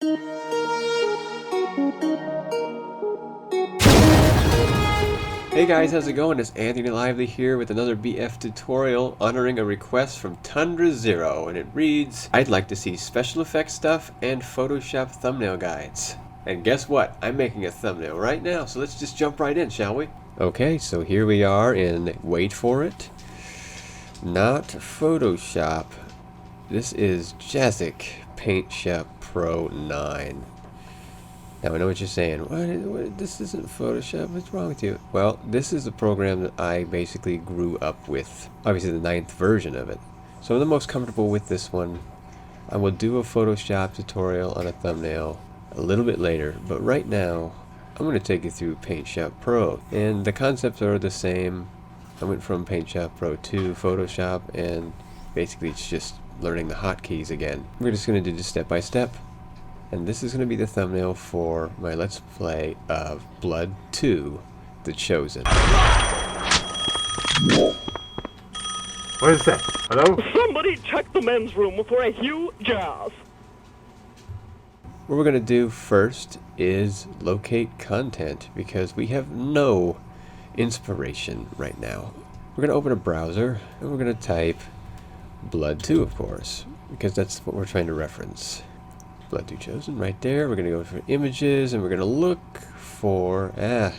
Hey guys, how's it going? It's Anthony Lively here with another BF tutorial honoring a request from Tundra Zero, and it reads, I'd like to see special effects stuff and Photoshop thumbnail guides. And guess what? I'm making a thumbnail right now, so let's just jump right in, shall we? Okay, so here we are in, wait for it, not Photoshop. This is Jossy Paint Shop Pro 9. Now I know what you're saying. What, this isn't Photoshop. What's wrong with you? Well, this is a program that I basically grew up with. Obviously the 9th version of it. So I'm the most comfortable with this one. I will do a Photoshop tutorial on a thumbnail a little bit later, but right now I'm going to take you through Paint Shop Pro. And the concepts are the same. I went from Paint Shop Pro to Photoshop, and basically it's just learning the hotkeys again. We're just going to do this step by step. And this is going to be the thumbnail for my Let's Play of Blood 2, The Chosen. What is that? Hello? Somebody check the men's room for a huge jazz. What we're going to do first is locate content, because we have no inspiration right now. We're going to open a browser, and we're going to type Blood 2, of course, because that's what we're trying to reference. Blood 2 Chosen right there. We're going to go for images, and we're going to look for, a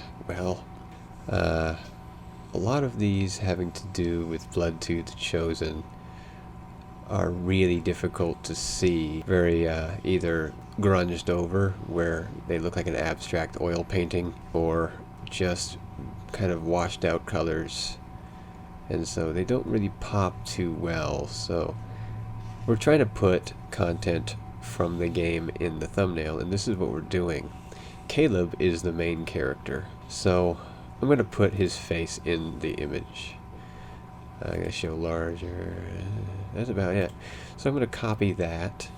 lot of these having to do with Blood 2 The Chosen are really difficult to see. Very either grunged over, where they look like an abstract oil painting, or just kind of washed out colors, and so they don't really pop too well. So we're trying to put content from the game in the thumbnail, and this is what we're doing. Caleb is the main character, so I'm going to put his face in the image. I'm going to show larger. That's about it. So I'm going to copy that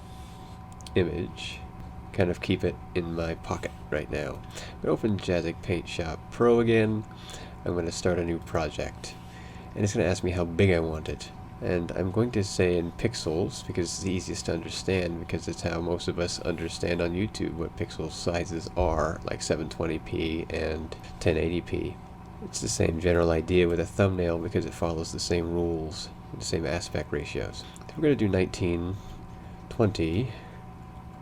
image, kind of keep it in my pocket right now. I'm going to open Jossy Paint Shop Pro again. I'm going to start a new project, and it's going to ask me how big I want it. And I'm going to say in pixels, because it's the easiest to understand, because it's how most of us understand on YouTube what pixel sizes are, like 720p and 1080p. It's the same general idea with a thumbnail, because it follows the same rules, the same aspect ratios. So we're going to do 1920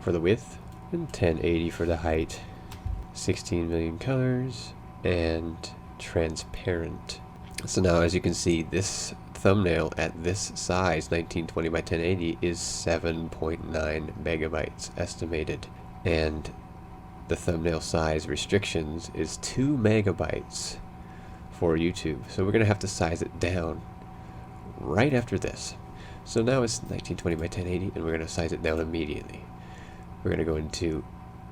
for the width, and 1080 for the height, 16 million colors, and transparent. So now, as you can see, this thumbnail at this size, 1920 by 1080, is 7.9 megabytes estimated, and the thumbnail size restrictions is 2 megabytes for YouTube. So we're going to have to size it down right after this. So now it's 1920 by 1080, and we're going to size it down immediately. We're going to go into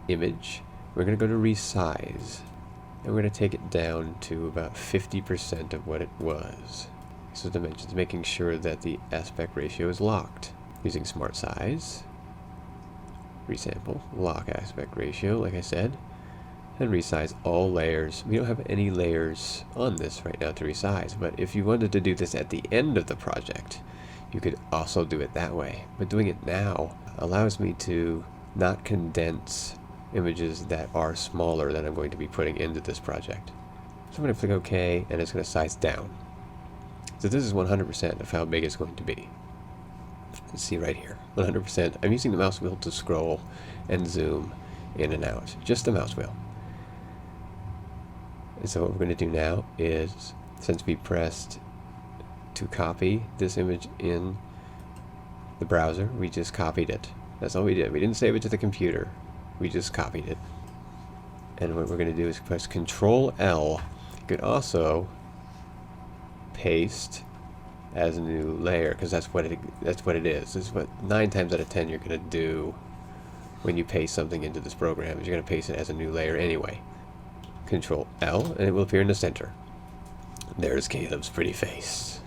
Image, we're going to go to Resize, and we're going to take it down to about 50% of what it was. So dimensions, making sure that the aspect ratio is locked. Using Smart Size, Resample, Lock Aspect Ratio, like I said, and resize all layers. We don't have any layers on this right now to resize, but if you wanted to do this at the end of the project, you could also do it that way. But doing it now allows me to not condense images that are smaller than I'm going to be putting into this project. So I'm going to click OK, and it's going to size down. So this is 100% of how big it's going to be. Let's see right here, 100%. I'm using the mouse wheel to scroll and zoom in and out, just the mouse wheel. And so what we're going to do now is, since we pressed to copy this image in the browser, we just copied it. That's all we did. We didn't save it to the computer. We just copied it. And what we're going to do is press Control L. You could also paste as a new layer, because that's what it is. This is what 9 times out of 10 you're going to do when you paste something into this program, is you're going to paste it as a new layer anyway. Control L, and it will appear in the center. There's Caleb's pretty face.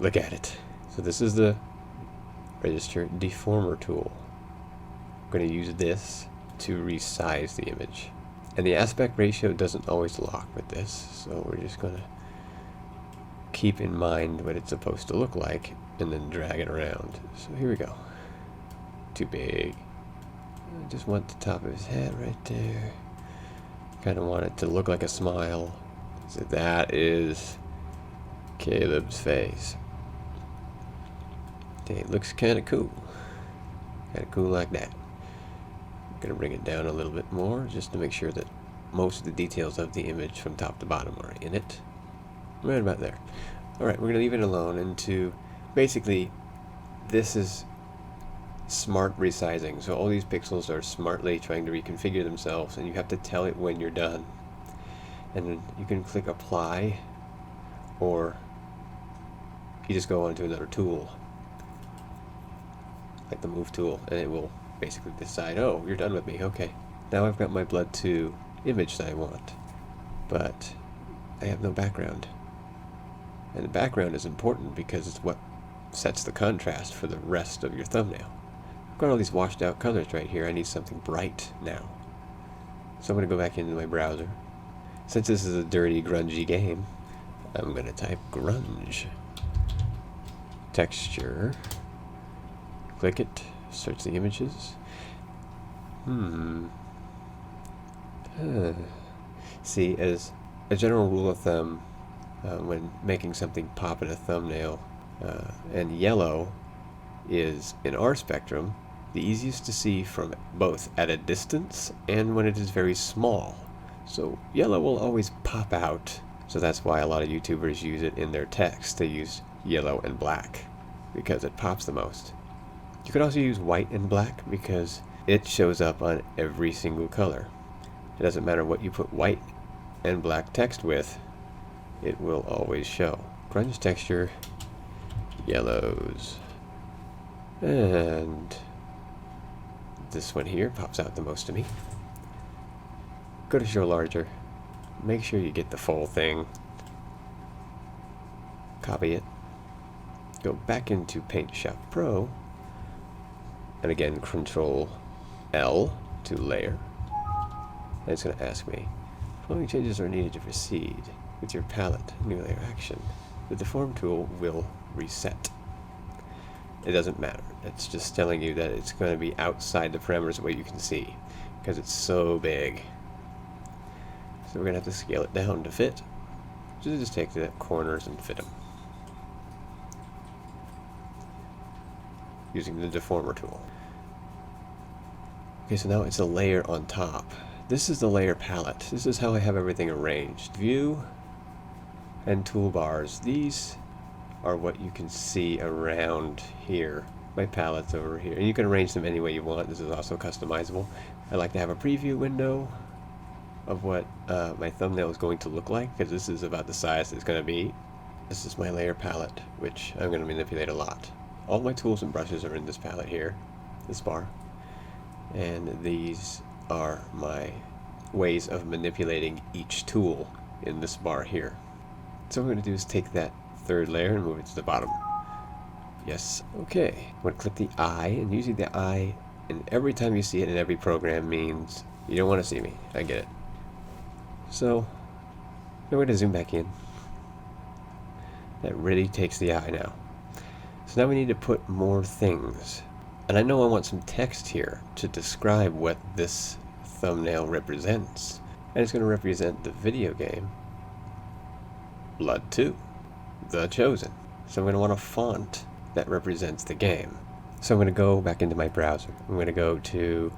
Look at it. So this is the Register Deformer Tool. I'm going to use this to resize the image. And the aspect ratio doesn't always lock with this, so we're just going to keep in mind what it's supposed to look like and then drag it around. So here we go. Too big. I just want the top of his head right there. Kind of want it to look like a smile. So that is Caleb's face. It looks kind of cool. Kind of cool like that. I'm going to bring it down a little bit more just to make sure that most of the details of the image from top to bottom are in it. Right about there. Alright, we're going to leave it alone into basically this is smart resizing. So all these pixels are smartly trying to reconfigure themselves, and you have to tell it when you're done. And then you can click apply, or you just go on to another tool like the move tool, and it will basically decide, oh, you're done with me, okay. Now I've got my Blood 2 image that I want, but I have no background. And the background is important because it's what sets the contrast for the rest of your thumbnail. I've got all these washed out colors right here. I need something bright now. So I'm going to go back into my browser. Since this is a dirty, grungy game, I'm going to type grunge. Texture. Click it. Search the images. See, as a general rule of thumb, when making something pop in a thumbnail, and yellow is, in our spectrum, the easiest to see from both at a distance and when it is very small. So yellow will always pop out. So that's why a lot of YouTubers use it in their text. They use yellow and black because it pops the most. You could also use white and black because it shows up on every single color. It doesn't matter what you put white and black text with, it will always show. Grunge texture, yellows. And this one here pops out the most to me. Go to show larger. Make sure you get the full thing. Copy it. Go back into Paint Shop Pro. And again, Control L to layer. And it's going to ask me, following changes are needed to proceed with your palette, new layer action. The Deform tool will reset. It doesn't matter. It's just telling you that it's going to be outside the parameters of what you can see because it's so big. So we're going to have to scale it down to fit. So just take the corners and fit them. Using the Deformer tool. Okay, so now it's a layer on top. This is the layer palette. This is how I have everything arranged. View and toolbars. These are what you can see around here. My palette's over here. And you can arrange them any way you want. This is also customizable. I like to have a preview window of what my thumbnail is going to look like, because this is about the size it's going to be. This is my layer palette, which I'm going to manipulate a lot. All my tools and brushes are in this palette here, this bar. And these are my ways of manipulating each tool in this bar here. So what I'm going to do is take that third layer and move it to the bottom. Yes. Okay. I'm going to click the eye, and using the eye, and every time you see it in every program means you don't want to see me. I get it. So I'm going to zoom back in. That really takes the eye now. So now we need to put more things. And I know I want some text here to describe what this thumbnail represents. And it's going to represent the video game Blood 2, The Chosen. So I'm going to want a font that represents the game. So I'm going to go back into my browser. I'm going to go to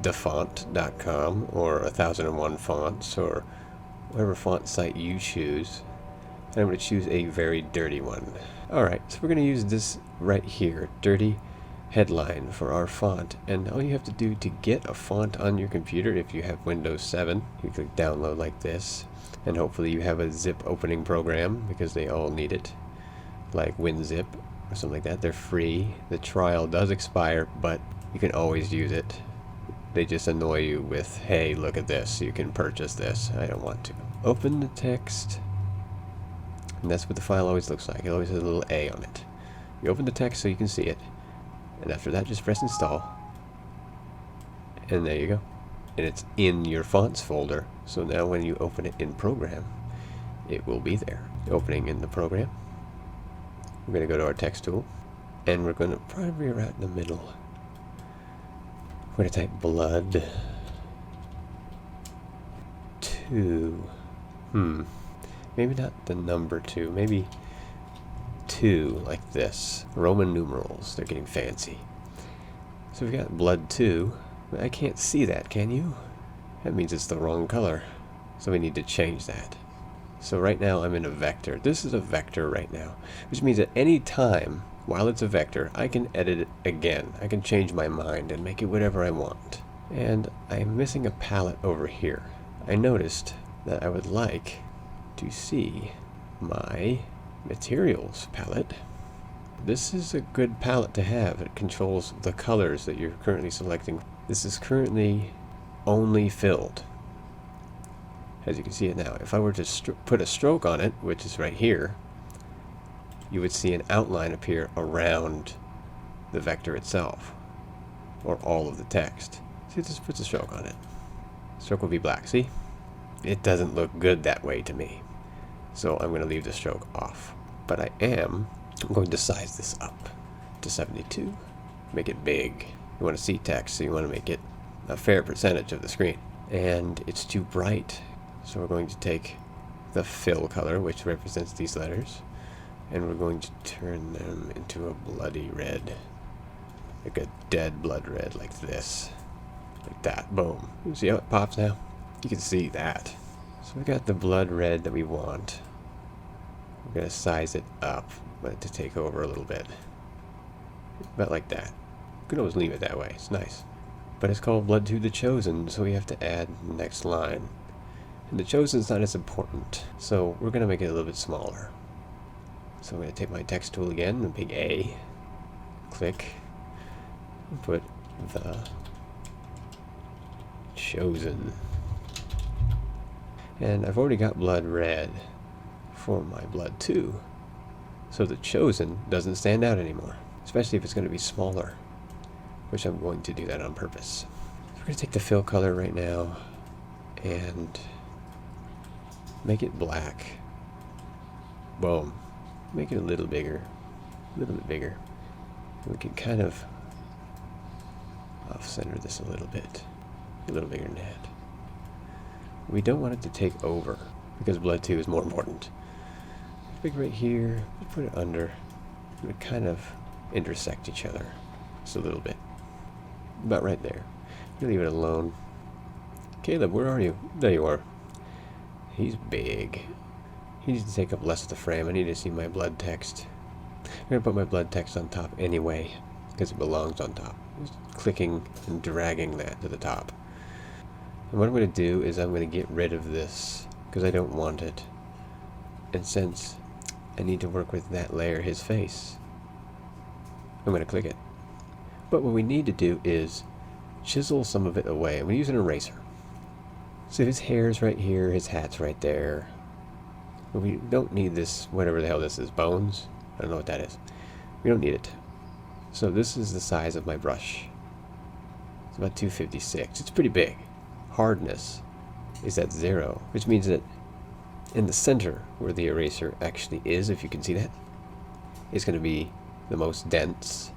thefont.com or 1001 Fonts or whatever font site you choose. And I'm going to choose a very dirty one. Alright, so we're going to use this right here, dirty headline, for our font. And all you have to do to get a font on your computer, if you have Windows 7, you click download like this. And hopefully you have a zip opening program, because they all need it, like WinZip or something like that. They're free. The trial does expire, but you can always use it. They just annoy you with, hey, look at this, you can purchase this. I don't want to. Open the text, and that's what the file always looks like. It always has a little A on it. You open the text so you can see it, and after that just press install, and there you go. And it's in your fonts folder, so now when you open it in program, it will be there. Opening in the program, we're going to go to our text tool, and we're going to probably right in the middle. We're going to type blood 2. Maybe not the number 2. Maybe 2, like this. Roman numerals. They're getting fancy. So we've got blood 2. I can't see that, can you? That means it's the wrong color. So we need to change that. So right now I'm in a vector. This is a vector right now, which means at any time while it's a vector, I can edit it again. I can change my mind and make it whatever I want. And I'm missing a palette over here. I noticed that I would like to see my materials palette. This is a good palette to have. It controls the colors that you're currently selecting. This is currently only filled. As you can see it now. If I were to put a stroke on it, which is right here, you would see an outline appear around the vector itself, or all of the text. See, it just puts a stroke on it. Stroke will be black, see? It doesn't look good that way to me. So I'm going to leave the stroke off. But I'm going to size this up to 72. Make it big. You want to see text, so you want to make it a fair percentage of the screen. And it's too bright. So we're going to take the fill color, which represents these letters, and we're going to turn them into a bloody red. Like a dead blood red, like this. Like that. Boom. You see how it pops now? You can see that. So we got the blood red that we want. We're going to size it up, want it to take over a little bit. About like that. You can always leave it that way. It's nice. But it's called Blood to the Chosen, so we have to add the next line. And the Chosen's not as important, so we're going to make it a little bit smaller. So I'm going to take my text tool again, the big A, click, and put the Chosen. And I've already got blood red for my blood 2, so the Chosen doesn't stand out anymore, especially if it's going to be smaller, which I'm going to do that on purpose. So we're going to take the fill color right now and make it black. Boom. Make it a little bigger. A little bit bigger. And we can kind of off-center this a little bit. A little bigger than that. We don't want it to take over, because blood 2 is more important. Big right here. Put it under. It would kind of intersect each other just a little bit. About right there. You leave it alone. Caleb, where are you? There you are. He's big. He needs to take up less of the frame. I need to see my blood text. I'm going to put my blood text on top anyway, because it belongs on top. Just clicking and dragging that to the top. And what I'm going to do is I'm going to get rid of this, because I don't want it. And since I need to work with that layer, his face, I'm going to click it. But what we need to do is chisel some of it away. I'm going to use an eraser. So his hair's right here, his hat's right there. But we don't need this, whatever the hell this is, bones? I don't know what that is. We don't need it. So this is the size of my brush. It's about 256. It's pretty big. Hardness is at 0, which means that in the center where the eraser actually is, if you can see that, it's going to be the most dense,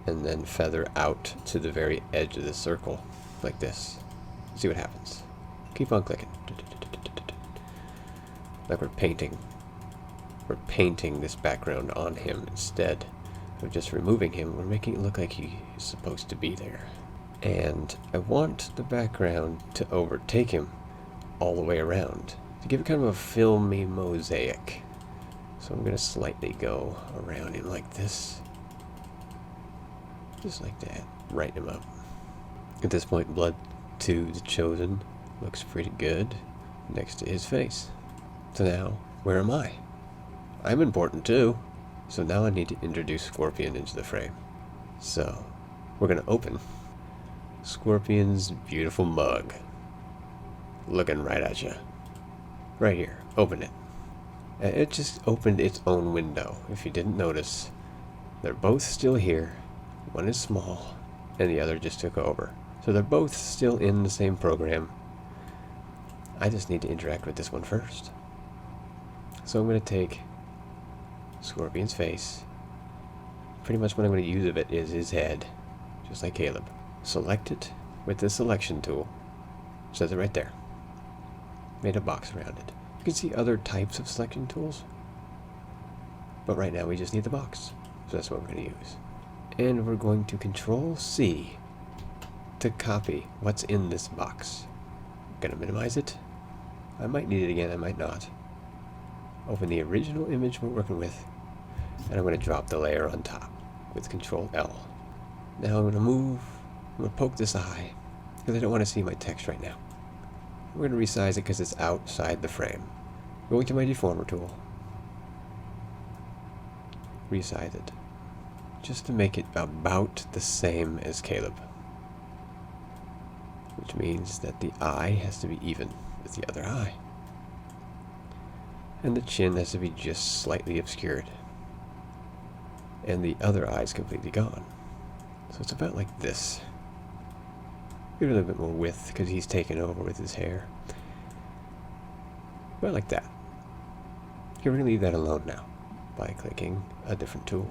and then feather out to the very edge of the circle, like this. See what happens. Keep on clicking. Like we're painting. We're painting this background on him instead of just removing him. We're making it look like he's supposed to be there. And I want the background to overtake him all the way around, to give it kind of a filmy mosaic. So I'm going to slightly go around him like this. Just like that. Brighten him up. At this point, Blood 2, the Chosen, looks pretty good next to his face. So now, where am I? I'm important too. So now I need to introduce Scorpion into the frame. So, we're going to open Scorpion's beautiful mug. Looking right at you. Right here. Open it. It just opened its own window. If you didn't notice, they're both still here. One is small, and the other just took over. So they're both still in the same program. I just need to interact with this one first. So I'm going to take Scorpion's face. Pretty much what I'm going to use of it is his head, just like Caleb. Select it, with the selection tool. Says it right there. Made a box around it. You can see other types of selection tools, but right now we just need the box, so that's what we're going to use. And we're going to Control C to copy what's in this box. I'm going to minimize it. I might need it again, I might not. Open the original image we're working with, and I'm going to drop the layer on top with Control L. Now I'm going to poke this eye, because I don't want to see my text right now. We're going to resize it because it's outside the frame. Going to my Deformer Tool. Resize it. Just to make it about the same as Caleb. Which means that the eye has to be even with the other eye. And the chin has to be just slightly obscured. And the other eye is completely gone. So it's about like this. Give it a little bit more width because he's taken over with his hair. About like that. We're going to leave that alone now by clicking a different tool.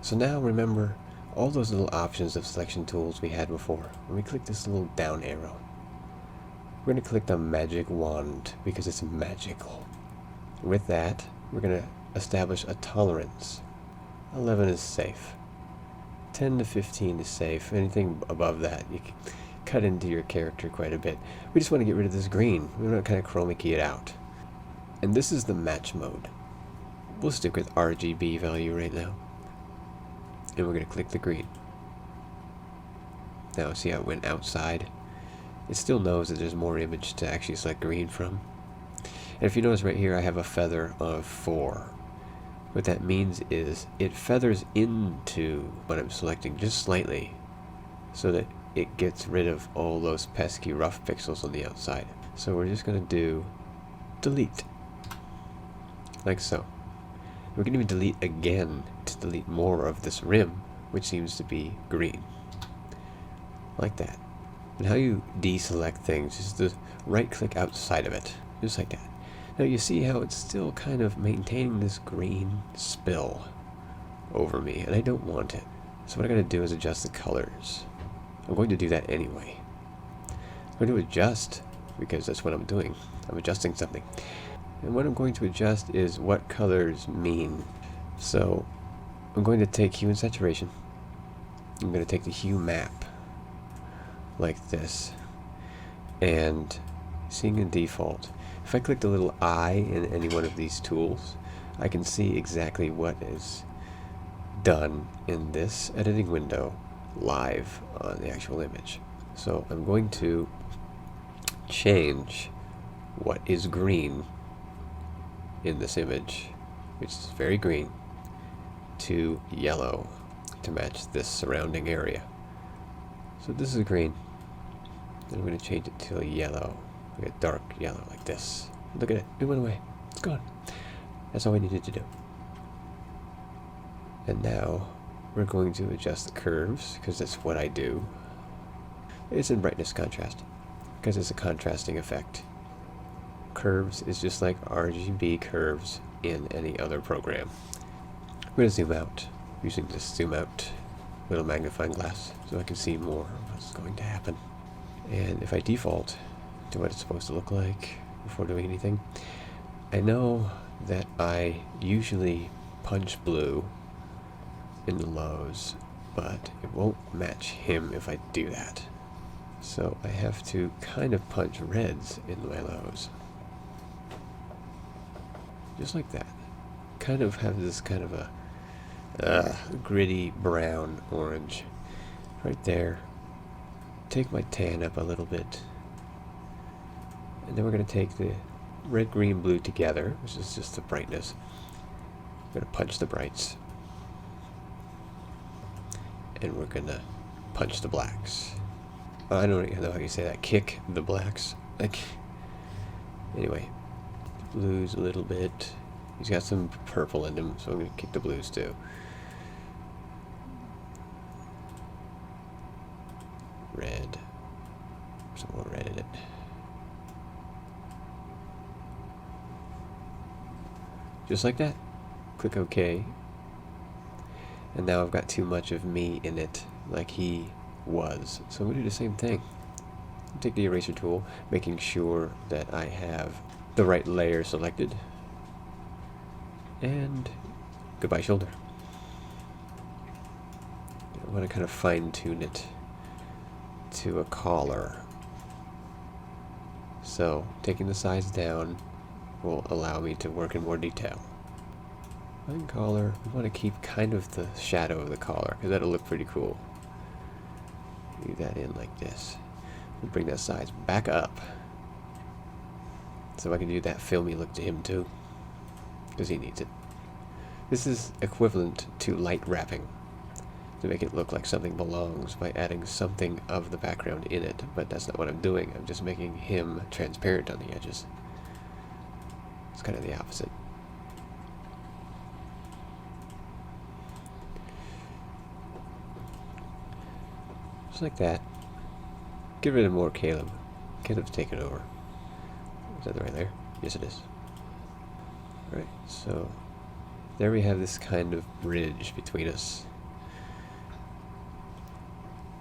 So now remember all those little options of selection tools we had before. When we click this little down arrow, we're going to click the magic wand because it's magical. With that, we're going to establish a tolerance. 11 is safe. 10 to 15 is safe. Anything above that, you can cut into your character quite a bit. We just want to get rid of this green. We want to kind of chroma key it out. And this is the match mode. We'll stick with RGB value right now. And we're going to click the green. Now see how it went outside? It still knows that there's more image to actually select green from. And if you notice right here, I have a feather of 4. What that means is it feathers into what I'm selecting just slightly so that it gets rid of all those pesky rough pixels on the outside. So we're just going to do delete. Like so. We're going to delete again to delete more of this rim, which seems to be green. Like that. And how you deselect things is to right click outside of it. Just like that. Now you see how it's still kind of maintaining this green spill over me, and I don't want it. So what I'm going to do is adjust the colors. I'm going to do that anyway. I'm going to adjust, because that's what I'm doing. I'm adjusting something. And what I'm going to adjust is what colors mean. So I'm going to take hue and saturation. I'm going to take the hue map, like this. And seeing in default, if I click the little eye in any one of these tools, I can see exactly what is done in this editing window live on the actual image. So I'm going to change what is green in this image, which is very green, to yellow to match this surrounding area. So this is green. Then I'm going to change it to a yellow. Like a dark yellow like this. Look at it. It went away. It's gone. That's all we needed to do. And now we're going to adjust the curves because that's what I do. It's in brightness contrast because it's a contrasting effect. Curves is just like RGB curves in any other program. We're going to zoom out using this zoom out little magnifying glass so I can see more of what's going to happen. And if I default to what it's supposed to look like before doing anything, I know that I usually punch blue in the lows, but it won't match him if I do that. So I have to kind of punch reds in my lows. Just like that. Kind of have this kind of a gritty brown orange right there. Take my tan up a little bit. And then we're going to take the red, green, blue together, which is just the brightness. We're going to punch the brights. And we're going to punch the blacks. I don't even know how you say that. Kick the blacks. Like, anyway, the blues a little bit. He's got some purple in him, so I'm going to kick the blues too. Red. Some more red in it. Just like that. Click OK. And now I've got too much of me in it. Like he was. So I'm going to do the same thing. Take the eraser tool, making sure that I have the right layer selected. And goodbye shoulder. I want to kind of fine tune it to a collar. So taking the size down will allow me to work in more detail. Fine collar, we want to keep kind of the shadow of the collar because that'll look pretty cool. Leave that in like this. And bring that size back up. So I can do that filmy look to him too. Because he needs it. This is equivalent to light wrapping. To make it look like something belongs by adding something of the background in it. But that's not what I'm doing. I'm just making him transparent on the edges. It's kind of the opposite. Just like that. Get rid of more Caleb. Caleb's taken over. Is that the right layer? Yes, it is. Right, so there we have this kind of bridge between us.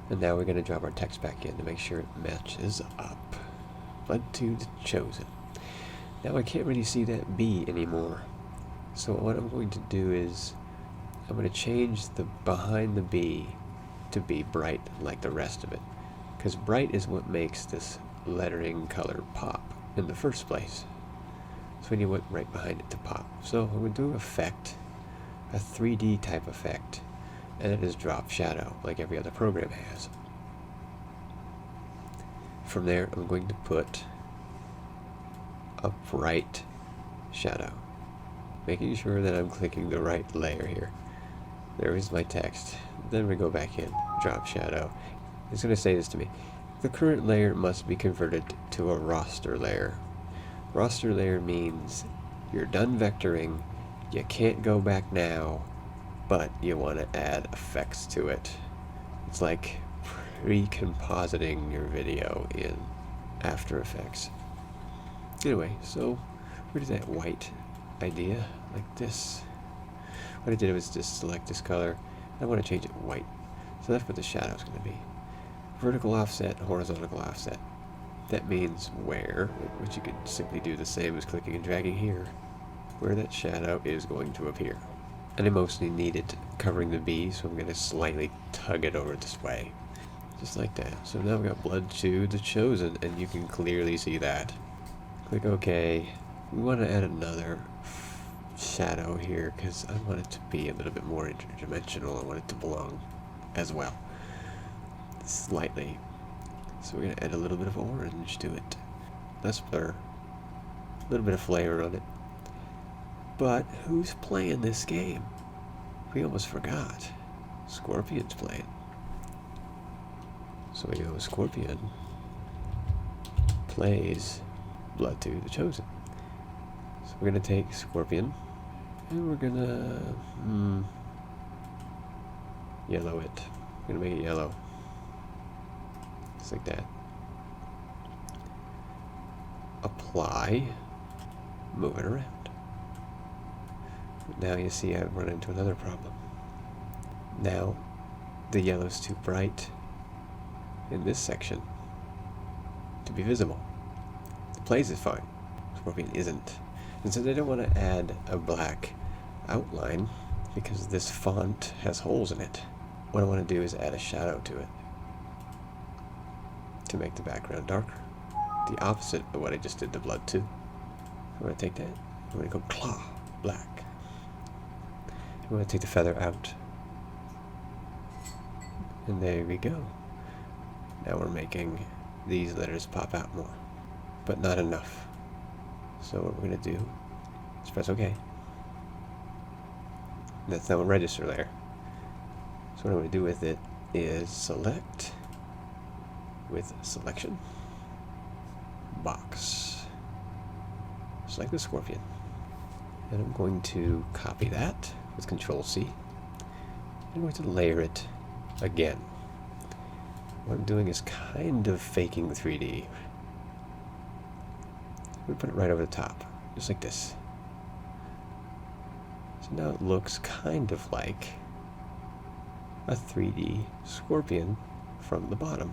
And now we're going to drop our text back in to make sure it matches up. Blood to the chosen. Now I can't really see that B anymore. So what I'm going to do is I'm going to change the behind the B to be bright like the rest of it. Because bright is what makes this lettering color pop in the first place. So we need what right behind it to pop. So I'm going to do effect, a 3D type effect, and it is drop shadow like every other program has. From there I'm going to put a bright shadow, making sure that I'm clicking the right layer here. There is my text. Then we go back in, drop shadow. It's going to say this to me. The current layer must be converted to a raster layer. Raster layer means you're done vectoring, you can't go back now, but you want to add effects to it. It's like pre-compositing your video in After Effects. Anyway, so where's that white idea? Like this. What I did was just select this color. I want to change it white. So that's what the shadow is going to be. Vertical offset, horizontal offset. That means where, which you could simply do the same as clicking and dragging here, where that shadow is going to appear. And I mostly need it covering the B, so I'm going to slightly tug it over this way. Just like that. So now I've got blood to the chosen, and you can clearly see that. Click OK. We want to add another shadow here, because I want it to be a little bit more interdimensional. I want it to belong as well. Slightly. So we're going to add a little bit of orange to it. Let's blur. A little bit of flavor on it. But who's playing this game? We almost forgot. Scorpion's playing. So we go Scorpion plays Blood to the Chosen. So we're going to take Scorpion and we're going to yellow it. We're going to make it yellow. Just like that. Apply. Move it around. Now you see I've run into another problem. Now the yellow's too bright in this section to be visible. The plays is fine. Scorpion isn't. And since I don't want to add a black outline because this font has holes in it, what I want to do is add a shadow to it to make the background darker. The opposite of what I just did to blood too. I'm going to take that. I'm going to go claw black. I'm going to take the feather out. And there we go. Now we're making these letters pop out more. But not enough. So what we're going to do is press OK. That's now a register layer. So what I'm going to do with it is select with selection box. Select the Scorpion. And I'm going to copy that with Control C. I'm going to layer it again. What I'm doing is kind of faking 3D. I'm going to put it right over the top, just like this. So now it looks kind of like a 3D Scorpion from the bottom.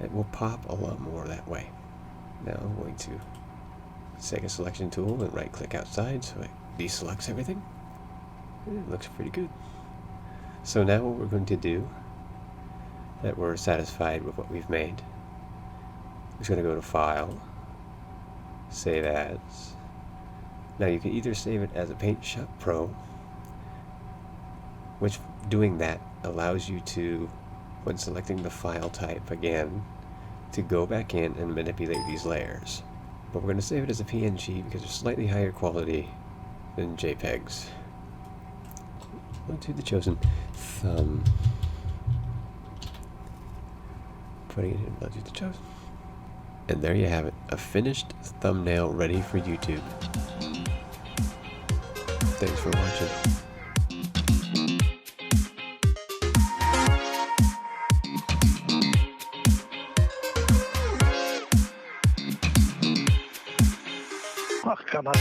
It will pop a lot more that way. Now I'm going to take a selection tool and right click outside so it deselects everything. It looks pretty good. So now what we're going to do, that we're satisfied with what we've made, is going to go to File, Save As. Now you can either save it as a Paint Shop Pro, which doing that allows you to, when selecting the file type again, to go back in and manipulate these layers. But we're going to save it as a PNG because they're slightly higher quality than JPEGs. Onto the chosen thumb. Putting it in Blood to the Chosen. And there you have it, a finished thumbnail ready for YouTube. Thanks for watching. Oh, come on.